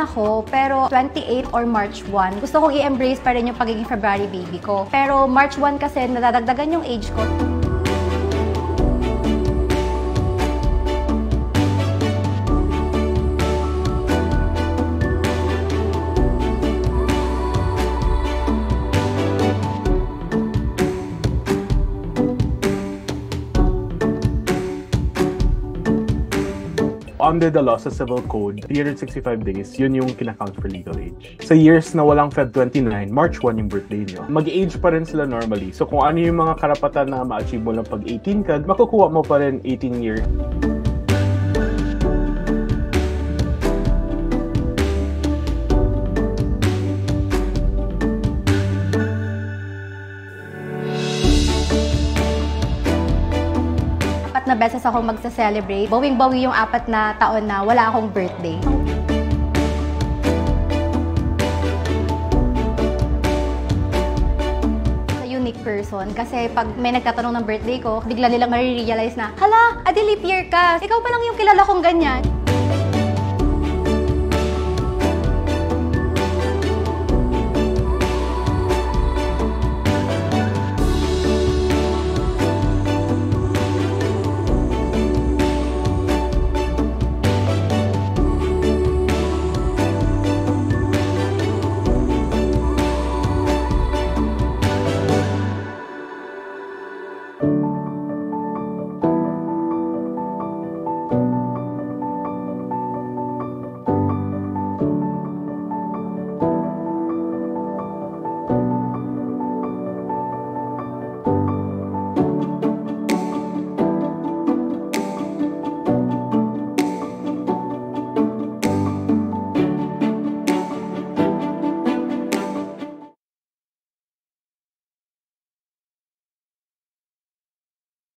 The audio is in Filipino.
ako, pero 28 or March 1. Gusto kong i-embrace pa rin yung pagiging February baby ko. Pero March 1 kasi nadadagdagan yung age ko. Under the law sa Civil Code, 365 days, yun yung kinakount for legal age. Sa years na walang Feb 29, March 1 yung birthday nyo, mag-age pa rin sila normally. So kung ano yung mga karapatan na ma-achieve mo lang pag 18 ka, makukuha mo pa rin 18 years. Na beses ako magsa-celebrate. Bawing-bawi yung 4 na taon na wala akong birthday. Unique person. Kasi pag may nagtatanong ng birthday ko, bigla nilang marirealize na, hala, adi leap year ka. Ikaw pa lang yung kilala kong ganyan.